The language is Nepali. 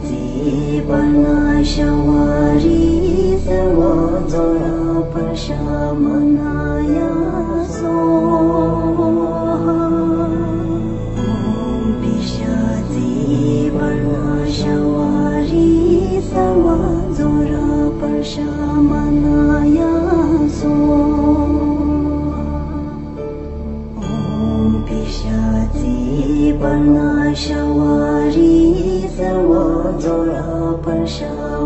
पिशाची बनाशवारी सर्व जोरा परशा मनाया सोहा ओम पिशाची बनाशवारी सर्व जोरा परशा मनाया सोहा ओम पिशाची बनाशवारी सर्व जोरा परशा